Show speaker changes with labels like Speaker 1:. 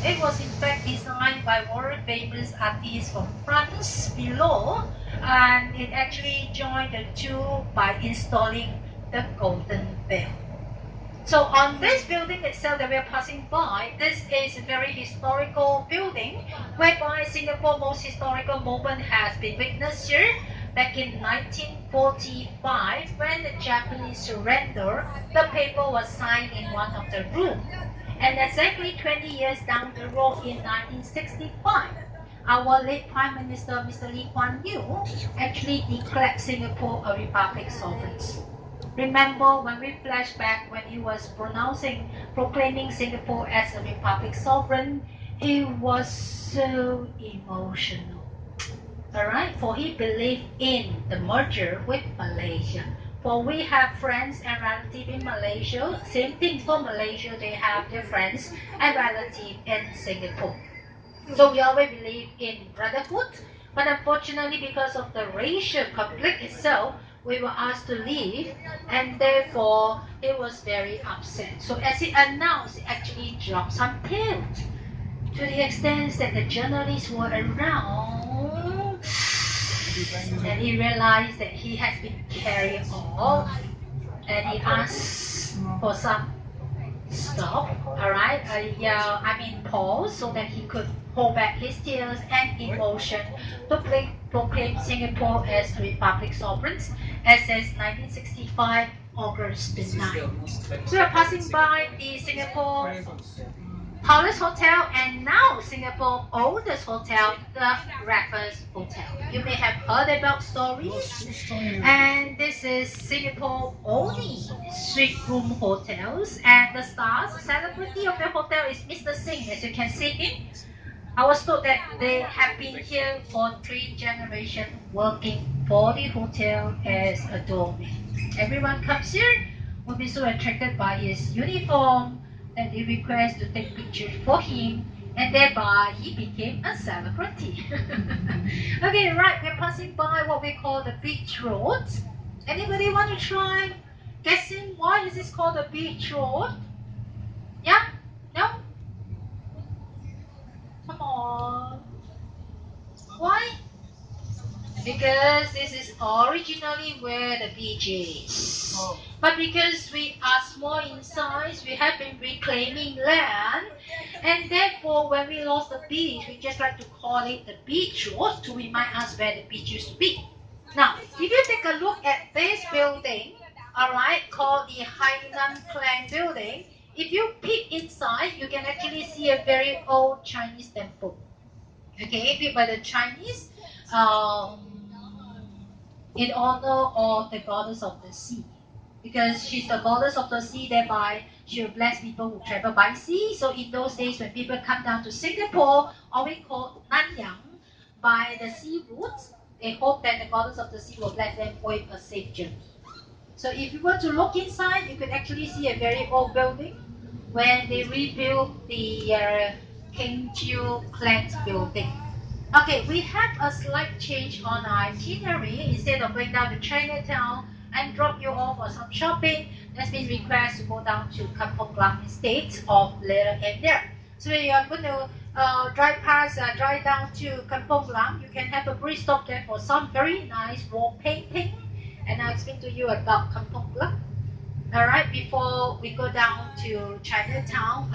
Speaker 1: It was in fact designed by world-famous artists from France below, and it actually joined the two by installing the golden bell. So on this building itself that we are passing by, this is a very historical building whereby Singapore's most historical moment has been witnessed here back in 1945 when the Japanese surrendered. The paper was signed in one of the rooms. And exactly 20 years down the road in 1965, our late Prime Minister, Mr. Lee Kuan Yew, actually declared Singapore a republic sovereign. Remember when we flash back when he was proclaiming Singapore as a republic sovereign, it was so emotional. Alright, for he believed in the merger with Malaysia. For we have friends and relatives in Malaysia, same thing for Malaysia, they have their friends and relatives in Singapore. So we always believe in brotherhood, but unfortunately because of the racial conflict itself, we were asked to leave, and therefore he was very upset. So as he announced, he actually dropped some tears to the extent that the journalists were around, and he realized that he has been carried off, and he asked for some stop, alright, pause so that he could hold back his tears and emotion to proclaim Singapore as a republic sovereign as says 1965 August 9. So we're passing by the Singapore tallest hotel and now Singapore oldest hotel, the Raffles Hotel. You may have heard about stories, and this is Singapore only suite room hotels, and the stars celebrity of the hotel is Mr. Singh, as you can see him. I was told that they have been here for 3 generations working for the hotel as a doorman. Everyone comes here will be so attracted by his uniform that they request to take pictures for him, and thereby he became a celebrity. Okay, right, we're passing by what we call the beach road. Anybody want to try guessing why is this called the beach road? Yeah? No? Come on. Why? Because this is originally where the beach is. But because we are small in size, we have been reclaiming land, and therefore when we lost the beach, we just like to call it the beach road to remind us where the beach used to be. Now, if you take a look at this building, alright, called the Hainan Clan building, if you peek inside, you can actually see a very old Chinese temple. Okay, built by the Chinese in honor of the goddess of the sea. Because she's the goddess of the sea, thereby she will bless people who travel by sea. So in those days when people come down to Singapore, or we call Nanyang, by the sea routes, they hope that the goddess of the sea will bless them with a safe journey. So if you were to look inside, you could actually see a very old building when they rebuilt the King Chiu Clan's building. Okay, we have a slight change on our itinerary. Instead of going down to Chinatown and drop you off for some shopping, there's been request to go down to Kampong Glam instead of later in there. So when you are going to drive down to Kampong Glam, you can have a brief stop there for some very nice wall painting. And I'll explain to you about Kampong Glam. Alright, before we go down to Chinatown,